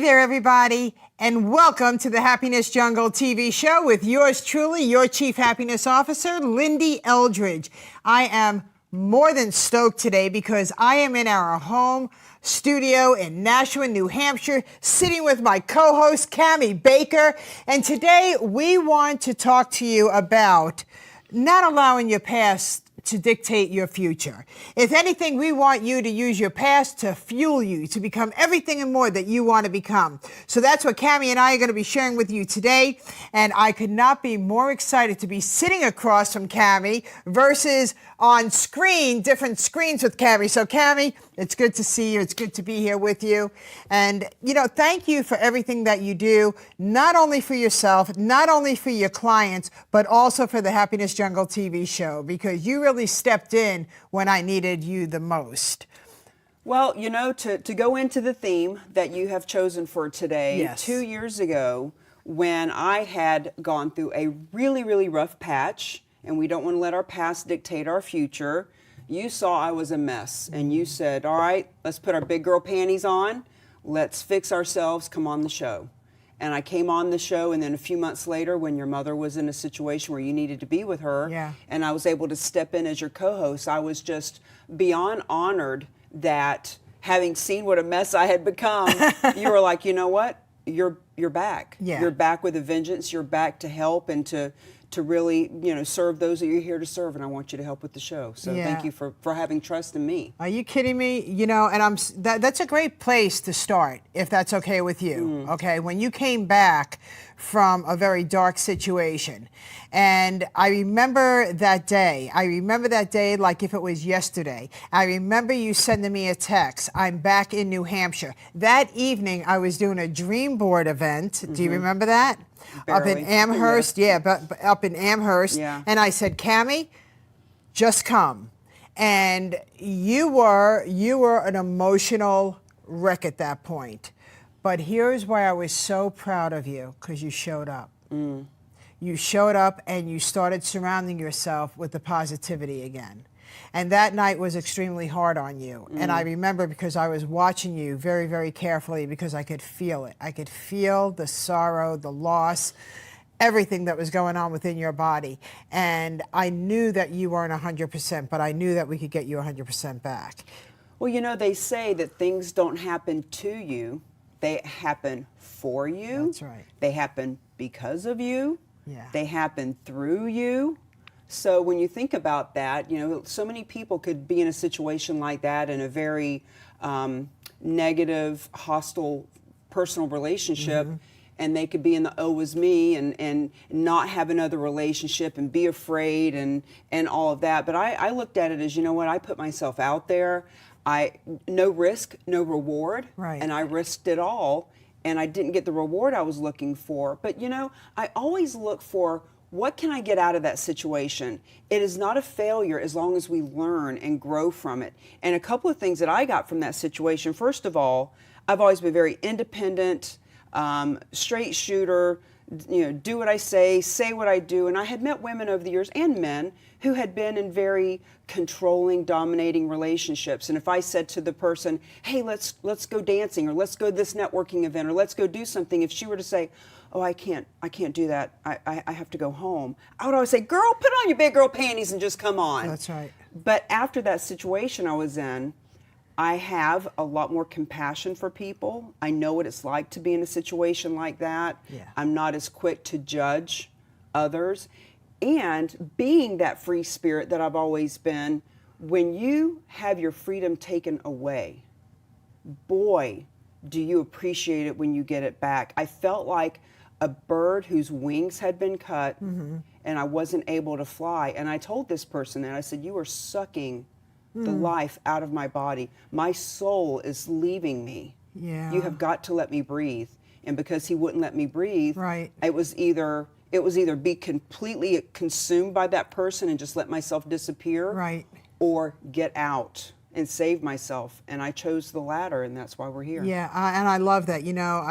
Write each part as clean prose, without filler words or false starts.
there, everybody, and welcome to the Happiness Jungle TV show with yours truly, your Chief Happiness Officer, Lindy Eldridge. I am more than stoked today because I am in our home studio in Nashua, New Hampshire, sitting with my co-host, Cami Baker. And today we want to talk to you about not allowing your past to dictate your future. If anything, we want you to use your past to fuel you, to become everything and more that you want to become. So that's what Cami and I are going to be sharing with you today. And I could not be more excited to be sitting across from Cami versus on screen, different screens with Cami. So Cami, it's good to see you. It's good to be here with you. And, you know, thank you for everything that you do, not only for yourself, not only for your clients, but also for the Happiness Jungle TV show, because you really stepped in when I needed you the most. Well, you know, to go into the theme that you have chosen for today, Yes. 2 years ago, when I had gone through a really, really rough patch, and we don't want to let our past dictate our future, you saw I was a mess, and you said, all right, let's put our big girl panties on, let's fix ourselves, come on the show. And I came on the show, and then a few months later, when your mother was in a situation where you needed to be with her, and I was able to step in as your co-host, I was just beyond honored that, having seen what a mess I had become, you were like, you know what? You're back. Yeah. You're back with a vengeance. You're back to help and to really, you know, serve those that you're here to serve, and I want you to help with the show. So thank you for having trust in me. Are you kidding me? You know, and that's a great place to start, if that's okay with you. Okay, when you came back from a very dark situation, and I remember that day. I remember that day like if it was yesterday. I remember you sending me a text. I'm back in New Hampshire. That evening, I was doing a dream board event. Do you remember that? Barely. Up in Amherst, but up in Amherst. Yeah. And I said, Cami, just come. And you were an emotional wreck at that point. But here's why I was so proud of you, because you showed up. You showed up and you started surrounding yourself with the positivity again. And that night was extremely hard on you. And I remember because I was watching you very, very carefully because I could feel it. I could feel the sorrow, the loss, everything that was going on within your body. And I knew that you weren't 100%, but I knew that we could get you 100% back. Well, you know, they say that things don't happen to you. They happen for you. That's right. They happen because of you. Yeah. They happen through you. So when you think about that, you know, so many people could be in a situation like that, in a very negative, hostile personal relationship, and they could be in the oh was me and not have another relationship and be afraid and all of that. But I looked at it as, you know what, I put myself out there. No risk, no reward. Right. And I risked it all, and I didn't get the reward I was looking for. But, you know, I always look for, what can I get out of that situation? It is not a failure as long as we learn and grow from it. And a couple of things that I got from that situation, first of all, I've always been very independent, straight shooter, you know, do what I say what I do. And I had met women over the years, and men, who had been in very controlling, dominating relationships. And if I said to the person, hey, let's go dancing, or let's go to this networking event, or let's go do something, if she were to say, oh, I can't do that, I have to go home, I would always say, girl, put on your big girl panties and just come on. That's right. But after that situation I was in, I have a lot more compassion for people. I know what it's like to be in a situation like that. Yeah. I'm not as quick to judge others. And being that free spirit that I've always been, when you have your freedom taken away, boy, do you appreciate it when you get it back. I felt like a bird whose wings had been cut, and I wasn't able to fly. And I told this person that, I said, you are sucking the life out of my body. My soul is leaving me. Yeah. You have got to let me breathe. And because he wouldn't let me breathe, Right. it was either be completely consumed by that person and just let myself disappear, Right. or get out and save myself. And I chose the latter, and that's why we're here. Yeah, and I love that. You know,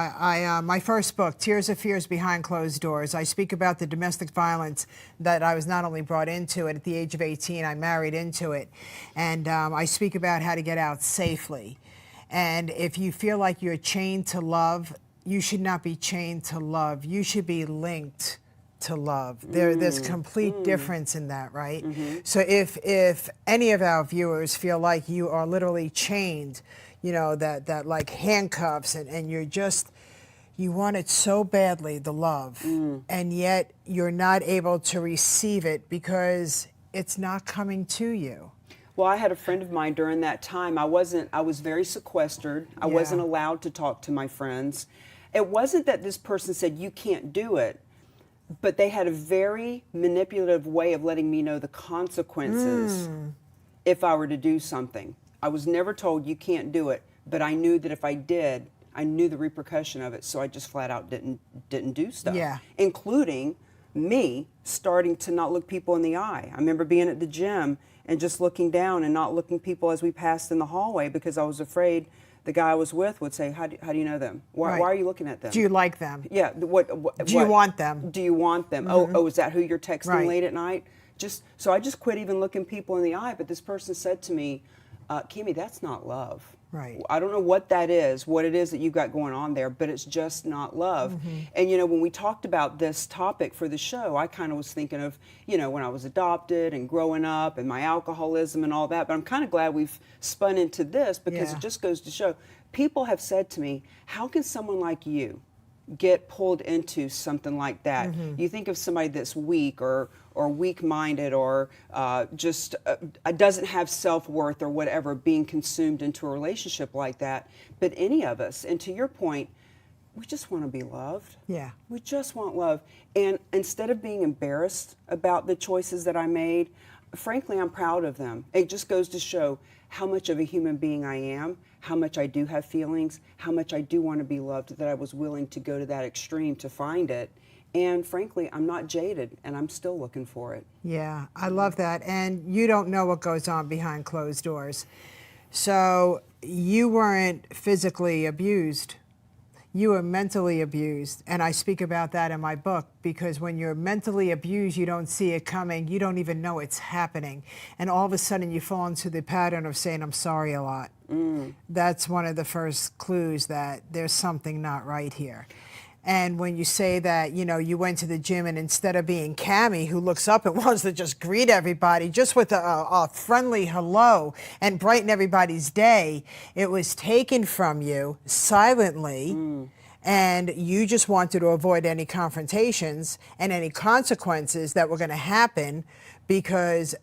my first book, Tears of Fears Behind Closed Doors, I speak about the domestic violence that I was not only brought into it at the age of 18, I married into it. And I speak about how to get out safely. And if you feel like you're chained to love, you should not be chained to love. You should be linked to love. There's complete difference in that, right? So if any of our viewers feel like you are literally chained, you know, that like handcuffs, and you're just, you want it so badly, the love, and yet you're not able to receive it because it's not coming to you. Well, I had a friend of mine during that time. I was very sequestered. I wasn't allowed to talk to my friends. It wasn't that this person said, you can't do it, but they had a very manipulative way of letting me know the consequences if I were to do something. I was never told you can't do it, but I knew that if I did, I knew the repercussion of it, so I just flat out didn't do stuff. Yeah. Including me starting to not look people in the eye. I remember being at the gym and just looking down and not looking people as we passed in the hallway because I was afraid the guy I was with would say, how do you know them? Why are you looking at them? Do you like them? Yeah. Do you want them? Do you want them? Oh, is that who you're texting late at night? So I just quit even looking people in the eye. But this person said to me, Cami, that's not love. Right. I don't know what that is, what it is that you've got going on there, but it's just not love. And, you know, when we talked about this topic for the show, I kind of was thinking of, you know, when I was adopted and growing up and my alcoholism and all that. But I'm kind of glad we've spun into this because it just goes to show. People have said to me, how can someone like you get pulled into something like that? You think of somebody that's weak or weak-minded or just doesn't have self-worth or whatever, being consumed into a relationship like that. But any of us, and to your point, we just want to be loved. Yeah. We just want love. And instead of being embarrassed about the choices that I made, frankly, I'm proud of them. It just goes to show how much of a human being I am, how much I do have feelings, how much I do want to be loved, that I was willing to go to that extreme to find it. And frankly, I'm not jaded, and I'm still looking for it. Yeah, I love that. And you don't know what goes on behind closed doors. So you weren't physically abused. You were mentally abused. And I speak about that in my book because when you're mentally abused, you don't see it coming. You don't even know it's happening. And all of a sudden you fall into the pattern of saying, I'm sorry a lot. That's one of the first clues that there's something not right here. And when you say that, you know, you went to the gym and instead of being Cami, who looks up and wants to just greet everybody just with a friendly hello and brighten everybody's day, it was taken from you silently. And you just wanted to avoid any confrontations and any consequences that were going to happen because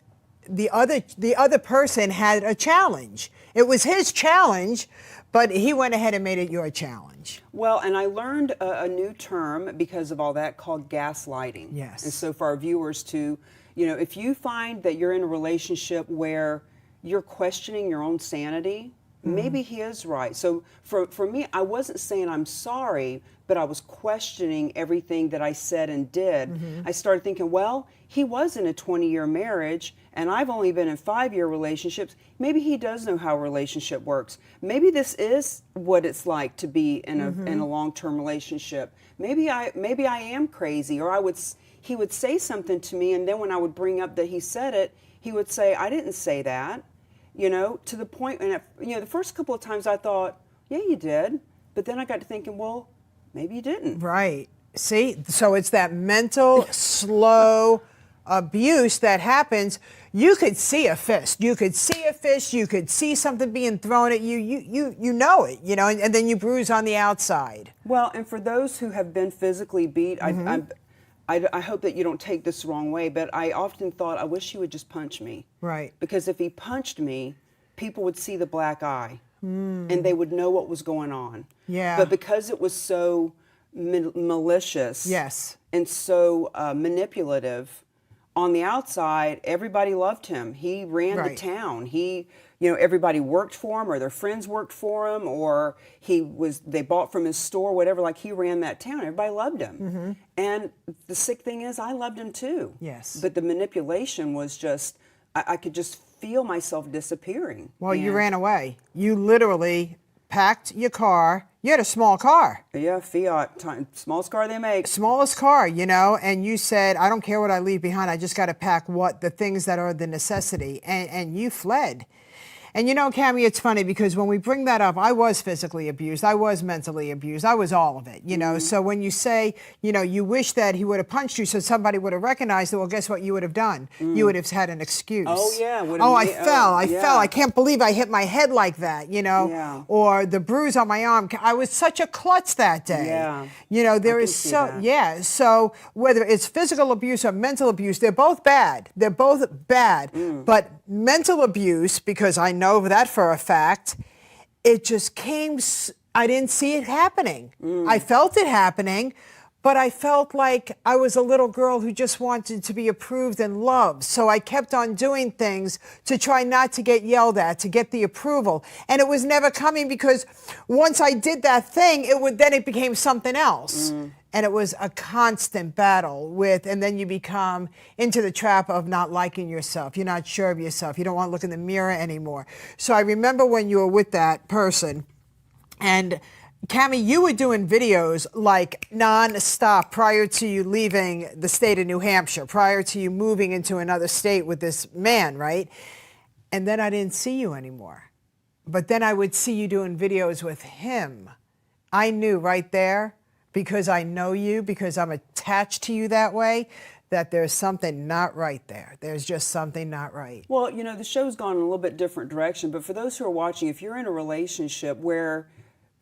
the other person had a challenge. It was his challenge, but he went ahead and made it your challenge. Well, and I learned a new term because of all that called gaslighting. Yes. And so for our viewers to, you know, if you find that you're in a relationship where you're questioning your own sanity, maybe he is right. So for me, I wasn't saying I'm sorry, but I was questioning everything that I said and did. I started thinking, well, he was in a 20-year marriage, and I've only been in 5-year relationships. Maybe he does know how a relationship works. Maybe this is what it's like to be in a long-term relationship. Maybe I am crazy, or he would say something to me, and then when I would bring up that he said it, he would say, I didn't say that. You know, to the point, and you know, the first couple of times I thought, yeah, you did. But then I got to thinking, well, maybe you didn't. Right. See, so it's that mental, slow abuse that happens. You could see a fist. You could see a fist. You could see something being thrown at you. You know it, you know, and then you bruise on the outside. Well, and for those who have been physically beat, I hope that you don't take this the wrong way, but I often thought, I wish he would just punch me. Right. Because if he punched me, people would see the black eye, and they would know what was going on. Yeah. But because it was so malicious and so manipulative, on the outside, everybody loved him. He ran the town. You know, everybody worked for him, or their friends worked for him, or they bought from his store, whatever. Like, he ran that town. Everybody loved him. And the sick thing is, I loved him too. Yes. But the manipulation was just, I could just feel myself disappearing. Well, you ran away. You literally packed your car. You had a small car. Yeah, Fiat, smallest car they make. Smallest car, you know, and you said, I don't care what I leave behind. I just got to pack the things that are the necessity. And you fled. And you know, Cami, it's funny because when we bring that up, I was physically abused. I was mentally abused. I was all of it, you know. So when you say, you know, you wish that he would have punched you so somebody would have recognized it, well, guess what you would have done? You would have had an excuse. Oh, yeah. I fell. I fell. I can't believe I hit my head like that, you know. Yeah. Or the bruise on my arm. I was such a klutz that day. Yeah. You know, there is so, yeah. So whether it's physical abuse or mental abuse, they're both bad. They're both bad. But mental abuse, because I know that for a fact, it just came, I didn't see it happening. I felt it happening, but I felt like I was a little girl who just wanted to be approved and loved. So I kept on doing things to try not to get yelled at, to get the approval. And it was never coming because once I did that thing, then it became something else. And it was a constant battle with, and then you become into the trap of not liking yourself. You're not sure of yourself. You don't want to look in the mirror anymore. So I remember when you were with that person, and Cami, you were doing videos like non-stop prior to you leaving the state of New Hampshire, prior to you moving into another state with this man, right? And then I didn't see you anymore. But then I would see you doing videos with him. I knew right there, because I know you, because I'm attached to you that way, that there's something not right there. There's just something not right. Well, you know, the show's gone in a little bit different direction, but for those who are watching, if you're in a relationship where,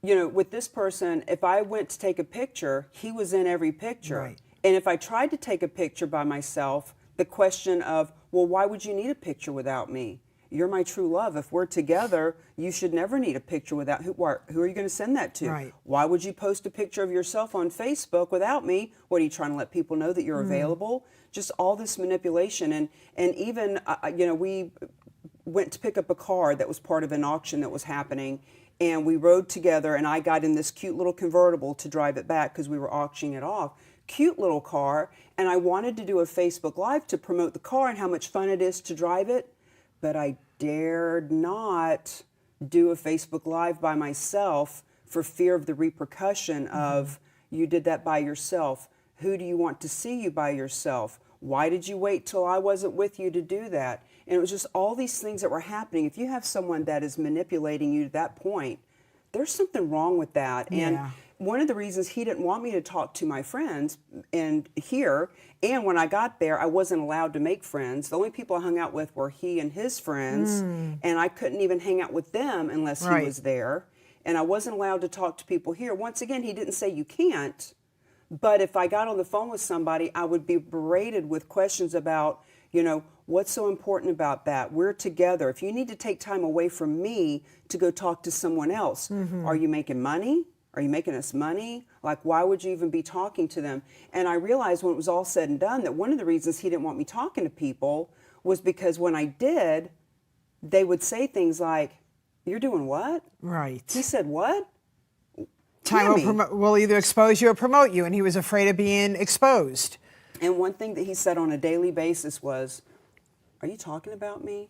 you know, with this person, if I went to take a picture, he was in every picture. Right. And if I tried to take a picture by myself, the question of, well, why would you need a picture without me? You're my true love. If we're together, you should never need a picture without, who are you going to send that to? Right. Why would you post a picture of yourself on Facebook without me? What, are you trying to let people know that you're available? Just all this manipulation. And even, you know, we went to pick up a car that was part of an auction that was happening. And we rode together, and I got in this cute little convertible to drive it back because we were auctioning it off. Cute little car. And I wanted to do a Facebook Live to promote the car and how much fun it is to drive it. But I dared not do a Facebook Live by myself for fear of the repercussion of, you did that by yourself. Who do you want to see you by yourself? Why did you wait till I wasn't with you to do that? And it was just all these things that were happening. If you have someone that is manipulating you to that point, there's something wrong with that. And one of the reasons he didn't want me to talk to my friends and when I got there, I wasn't allowed to make friends. The only people I hung out with were he and his friends, and I couldn't even hang out with them unless he was there. And I wasn't allowed to talk to people here. Once again, he didn't say you can't, but if I got on the phone with somebody, I would be berated with questions about, you know, what's so important about that? We're together. If you need to take time away from me to go talk to someone else, are you making money? Are you making us money? Like, why would you even be talking to them? And I realized when it was all said and done that one of the reasons he didn't want me talking to people was because when I did, they would say things like, you're doing what? Right. He said, what? Time will either expose you or promote you, and he was afraid of being exposed. And one thing that he said on a daily basis was, are you talking about me?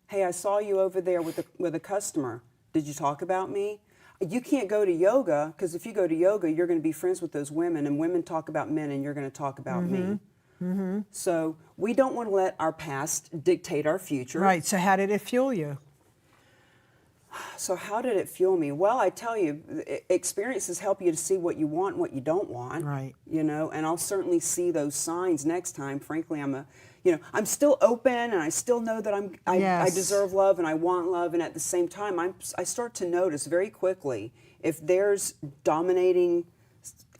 Hey, I saw you over there with a customer. Did you talk about me? You can't go to yoga, because if you go to yoga, you're going to be friends with those women, and women talk about men, and you're going to talk about me. So we don't want to let our past dictate our future. Right. So how did it fuel you? So how did it fuel me? Well, I tell you, experiences help you to see what you want and what you don't want. Right. You know, and I'll certainly see those signs next time. Frankly, I'm still open, and I still know that I deserve love and I want love. And at the same time, I start to notice very quickly if there's dominating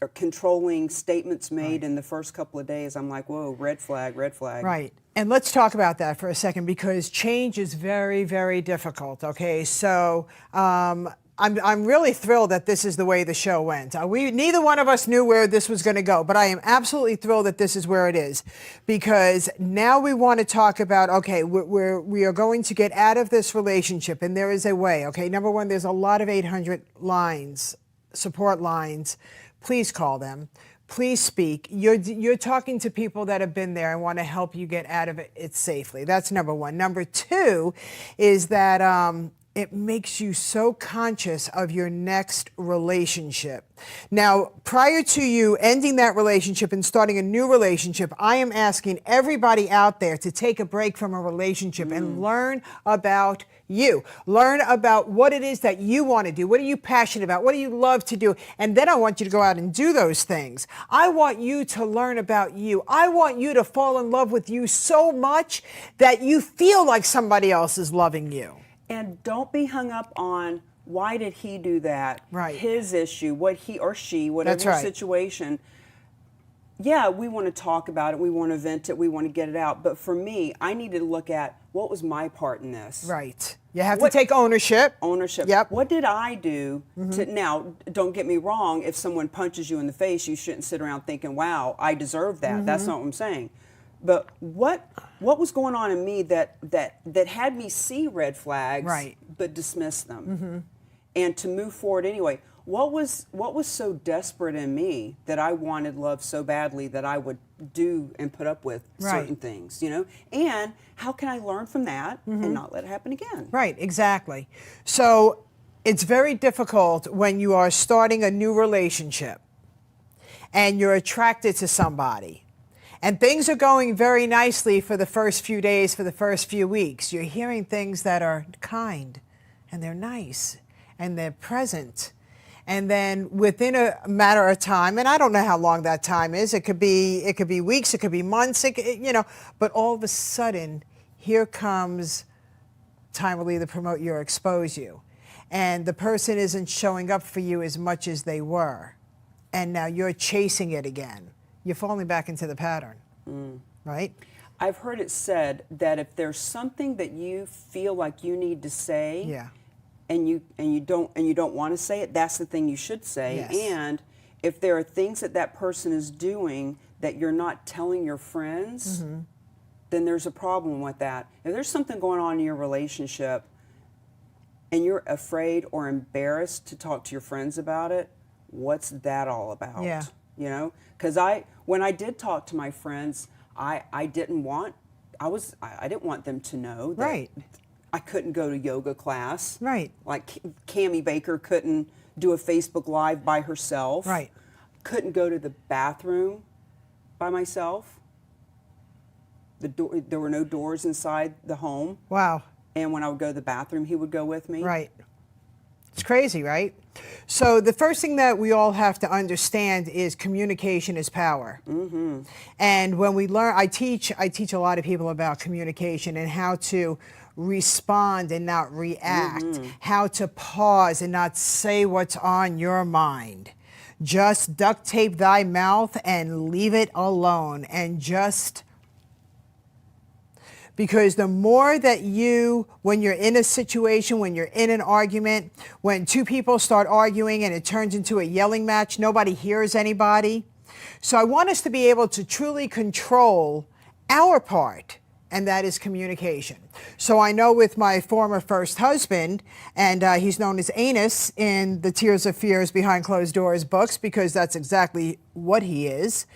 or controlling statements made in the first couple of days. I'm like, whoa, red flag, red flag. Right. And let's talk about that for a second, because change is very, very difficult. Okay. So, I'm really thrilled that this is the way the show went. Neither one of us knew where this was going to go, but I am absolutely thrilled that this is where it is, because now we want to talk about, okay, we are going to get out of this relationship, and there is a way. Okay, number one, there's a lot of 800 lines, support lines. Please call them. Please speak. You're talking to people that have been there and want to help you get out of it safely. That's number one. Number two is that it makes you so conscious of your next relationship. Now, prior to you ending that relationship and starting a new relationship, I am asking everybody out there to take a break from a relationship and learn about you. Learn about what it is that you want to do. What are you passionate about? What do you love to do? And then I want you to go out and do those things. I want you to learn about you. I want you to fall in love with you so much that you feel like somebody else is loving you. And don't be hung up on why did he do that? Right. His issue, what he or she, whatever That's right. situation. Yeah, we want to talk about it, we want to vent it, we want to get it out. But for me, I needed to look at what was my part in this. Right. You have to take ownership. Ownership. Yep. What did I do to, now, don't get me wrong, if someone punches you in the face, you shouldn't sit around thinking, wow, I deserve that. That's not what I'm saying. But what was going on in me that had me see red flags, Right. but dismiss them, and to move forward anyway? What was so desperate in me that I wanted love so badly that I would do and put up with certain things, you know? And how can I learn from that and not let it happen again? Right, exactly. So it's very difficult when you are starting a new relationship and you're attracted to somebody. And things are going very nicely for the first few days, for the first few weeks. You're hearing things that are kind, and they're nice, and they're present. And then within a matter of time, and I don't know how long that time is, it could be weeks, it could be months, but all of a sudden, here comes time will either promote you or expose you. And the person isn't showing up for you as much as they were. And now you're chasing it again. You're falling back into the pattern, right? I've heard it said that if there's something that you feel like you need to say, and you don't want to say it, that's the thing you should say. Yes. And if there are things that person is doing that you're not telling your friends, then there's a problem with that. If there's something going on in your relationship and you're afraid or embarrassed to talk to your friends about it, what's that all about? Yeah. You know, because when I did talk to my friends, I didn't want them to know that I couldn't go to yoga class. Right. Like Cami Baker couldn't do a Facebook Live by herself. Right. Couldn't go to the bathroom by myself. There were no doors inside the home. Wow. And when I would go to the bathroom, he would go with me. Right. It's crazy, right? So the first thing that we all have to understand is communication is power. And when we learn, I teach a lot of people about communication and how to respond and not react, how to pause and not say what's on your mind. Just duct tape thy mouth and leave it alone, and just because the more that when you're in a situation, when you're in an argument, when two people start arguing and it turns into a yelling match, nobody hears anybody. So I want us to be able to truly control our part, and that is communication. So I know with my former first husband, and he's known as Anus in the Tears of Fears Behind Closed Doors books, because that's exactly what he is.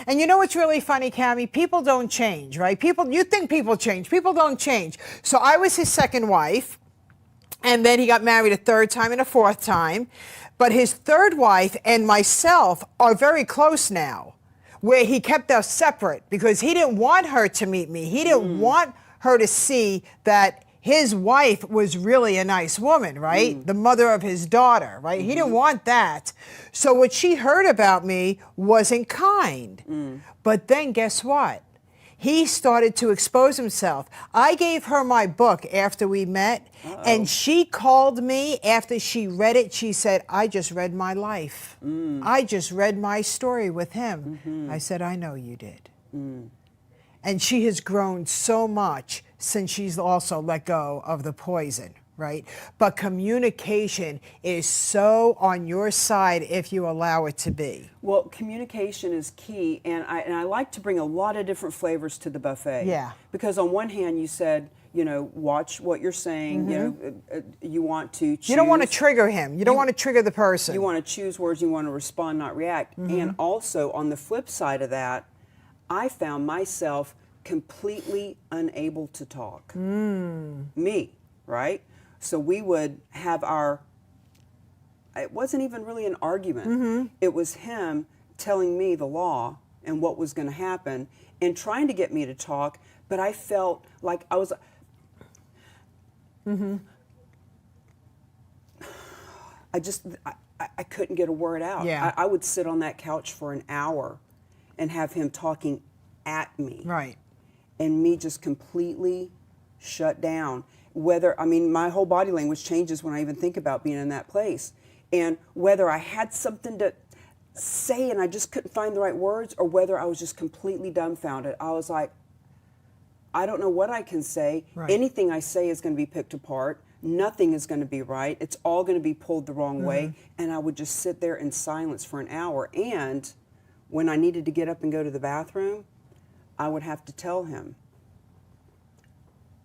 And you know what's really funny, Cami? People don't change, right? You think people change. People don't change. So I was his second wife, and then he got married a third time and a fourth time. But his third wife and myself are very close now, where he kept us separate because he didn't want her to meet me. He didn't want her to see that his wife was really a nice woman, right? The mother of his daughter, right? He didn't want that. So what she heard about me wasn't kind. But then guess what? He started to expose himself. I gave her my book after we met, and she called me after she read it. She said, I just read my life. I just read my story with him. I said, I know you did. And she has grown so much since she's also let go of the poison, right? But communication is so on your side if you allow it to be. Well, communication is key, and I like to bring a lot of different flavors to the buffet. Yeah. Because on one hand, you said, you know, watch what you're saying. You know, you want to choose. You don't want to trigger him. You don't want to trigger the person. You want to choose words. You want to respond, not react. And also, on the flip side of that, I found myself completely unable to talk. Me, right? So we would have it wasn't even really an argument. It was him telling me the law and what was going to happen and trying to get me to talk, but I felt like I was... I couldn't get a word out. Yeah. I would sit on that couch for an hour and have him talking at me. Right. And me just completely shut down. My whole body language changes when I even think about being in that place. And whether I had something to say and I just couldn't find the right words, or whether I was just completely dumbfounded, I was like, I don't know what I can say. Right. Anything I say is going to be picked apart. Nothing is going to be right. It's all going to be pulled the wrong way. And I would just sit there in silence for an hour. And when I needed to get up and go to the bathroom, I would have to tell him,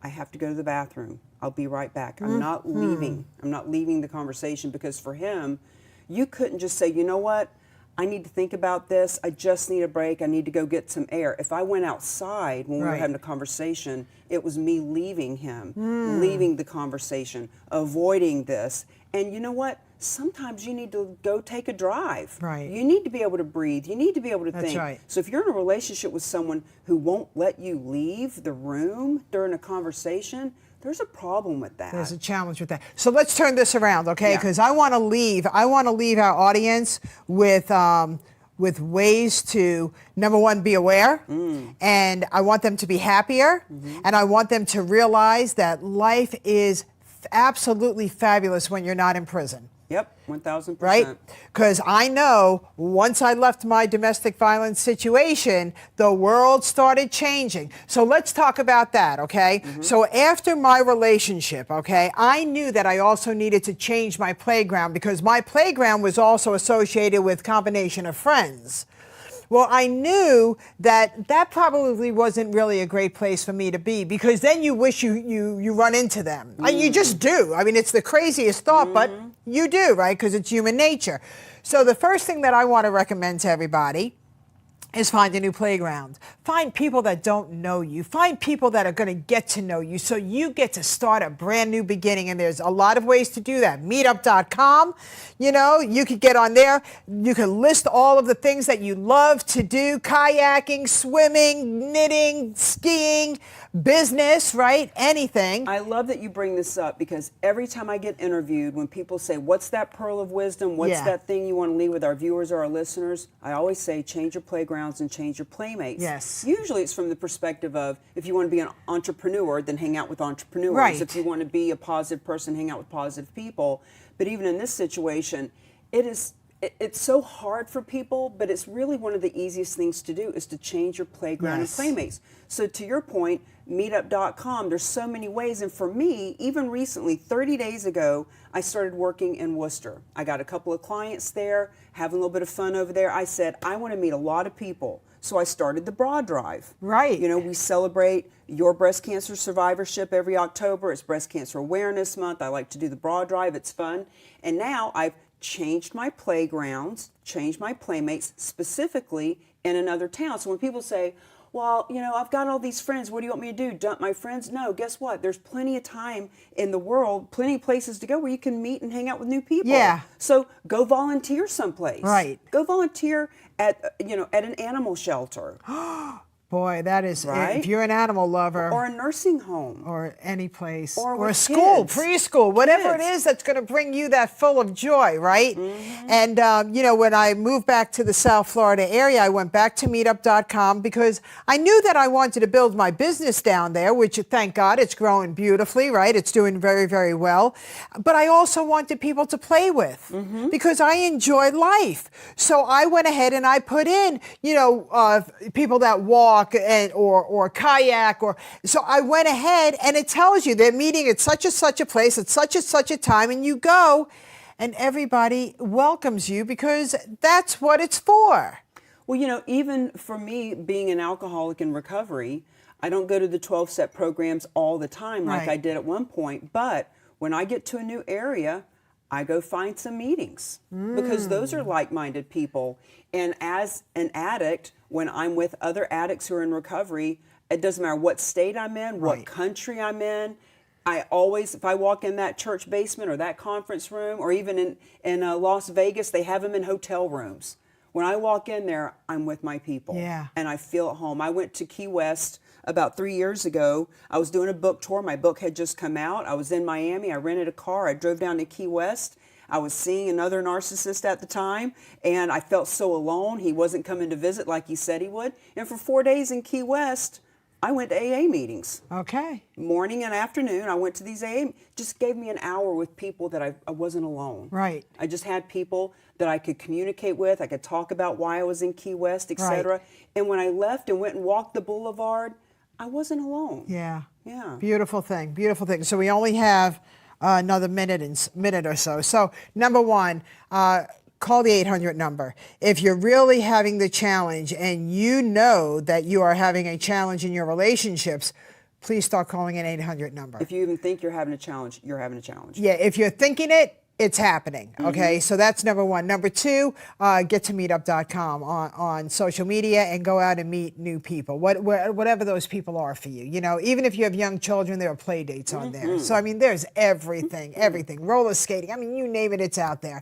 I have to go to the bathroom. I'll be right back. I'm not leaving. I'm not leaving the conversation, because for him, you couldn't just say, you know what? I need to think about this. I just need a break. I need to go get some air. If I went outside when we were having a conversation, it was me leaving him, leaving the conversation, avoiding this. And you know what? Sometimes you need to go take a drive. Right. You need to be able to breathe. You need to be able to That's think. right. So if you're in a relationship with someone who won't let you leave the room during a conversation, there's a problem with that. There's a challenge with that. So let's turn this around, okay? Yeah. Because I want to leave our audience with ways to, number one, be aware, and I want them to be happier, and I want them to realize that life is absolutely fabulous when you're not in prison. Yep, 1,000%. Right? Because I know once I left my domestic violence situation, the world started changing. So let's talk about that, okay? So after my relationship, okay, I knew that I also needed to change my playground, because my playground was also associated with combination of friends. Well, I knew that probably wasn't really a great place for me to be, because then you wish you run into them. And you just do. I mean, it's the craziest thought, but you do, right? Because it's human nature. So the first thing that I want to recommend to everybody is find a new playground. Find people that don't know you. Find people that are going to get to know you, so you get to start a brand new beginning. And there's a lot of ways to do that. Meetup.com, you could get on there. You can list all of the things that you love to do: kayaking, swimming, knitting, skiing, business, right? Anything. I love that you bring this up, because every time I get interviewed, when people say, what's that pearl of wisdom? What's that thing you want to leave with our viewers or our listeners? I always say, change your playgrounds and change your playmates. Yes. Usually it's from the perspective of, if you want to be an entrepreneur, then hang out with entrepreneurs. Right. If you want to be a positive person, hang out with positive people. But even in this situation, it's so hard for people, but it's really one of the easiest things to do, is to change your playground and playmates. So to your point, meetup.com, there's so many ways. And for me, even recently, 30 days ago, I started working in Worcester. I got a couple of clients there, having a little bit of fun over there. I said, I want to meet a lot of people. So I started the Bra Drive. Right. We celebrate your breast cancer survivorship every October. It's Breast Cancer Awareness Month. I like to do the Bra Drive. It's fun. And now I've changed my playgrounds, changed my playmates, specifically in another town. So when people say, well, I've got all these friends, what do you want me to do? Dump my friends? No, guess what? There's plenty of time in the world, plenty of places to go where you can meet and hang out with new people. Yeah. So go volunteer someplace. Right. Go volunteer at an animal shelter. Boy, that is, Right? if you're an animal lover. Or a nursing home. Or any place. Or a with school, kids. preschool, whatever it Kids. is that's going to bring you that full of joy, right? And, when I moved back to the South Florida area, I went back to meetup.com, because I knew that I wanted to build my business down there, which, thank God, it's growing beautifully, right? It's doing very, very well. But I also wanted people to play with, because I enjoy life. So I went ahead and I put in, people that walk or kayak, so I went ahead, and it tells you they're meeting at such a place at such a time, and you go, and everybody welcomes you, because that's what it's for. Well, even for me, being an alcoholic in recovery, I don't go to the 12-step programs all the time like I did at one point. But when I get to a new area, I go find some meetings, because those are like-minded people. And as an addict, when I'm with other addicts who are in recovery, it doesn't matter what state I'm in, what country I'm in, I always, if I walk in that church basement or that conference room, or even in Las Vegas, they have them in hotel rooms. When I walk in there, I'm with my people. Yeah. And I feel at home. I went to Key West about 3 years ago. I was doing a book tour. My book had just come out. I was in Miami. I rented a car. I drove down to Key West. I was seeing another narcissist at the time, and I felt so alone. He wasn't coming to visit like he said he would. And for 4 days in Key West, I went to AA meetings. Okay. Morning and afternoon, I went to these AA. Just gave me an hour with people that I wasn't alone. Right. I just had people that I could communicate with. I could talk about why I was in Key West, etc. Right. And when I left and went and walked the boulevard, I wasn't alone. Yeah. Yeah. Beautiful thing. Beautiful thing. So we only have another minute or so. So number one, call the 800 number. If you're really having the challenge and you know that you are having a challenge in your relationships, please start calling an 800 number. If you even think you're having a challenge, you're having a challenge. Yeah, if you're thinking it, it's happening, okay? So that's number one. Number two, get to meetup.com on social media and go out and meet new people, whatever those people are for you. You know, even if you have young children, there are play dates on there. So, I mean, there's everything. Roller skating, I mean, you name it, it's out there.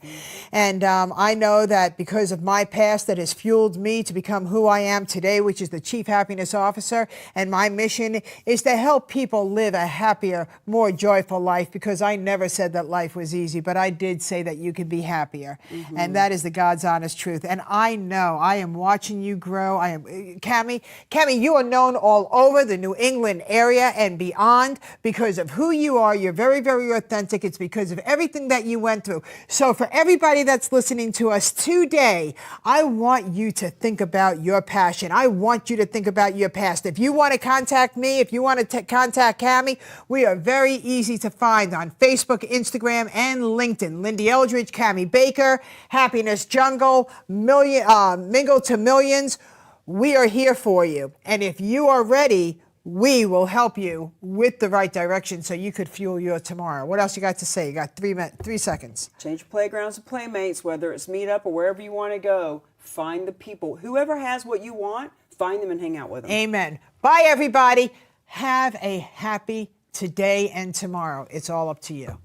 And I know that because of my past that has fueled me to become who I am today, which is the Chief Happiness Officer, and my mission is to help people live a happier, more joyful life, because I never said that life was easy, but I did say that you could be happier. And that is the God's honest truth. And I know I am watching you grow. I am, Cami, you are known all over the New England area and beyond because of who you are. You're very, very authentic. It's because of everything that you went through. So for everybody that's listening to us today, I want you to think about your passion. I want you to think about your past. If you want to contact me, if you want to contact Cami, we are very easy to find on Facebook, Instagram, and LinkedIn. Lindy Eldridge, Cami Baker, Happiness Jungle, Mingle to Millions. We are here for you. And if you are ready, we will help you with the right direction so you could fuel your tomorrow. What else you got to say? You got 3 seconds. Change your playgrounds to playmates, whether it's Meetup or wherever you want to go. Find the people. Whoever has what you want, find them and hang out with them. Amen. Bye, everybody. Have a happy today and tomorrow. It's all up to you.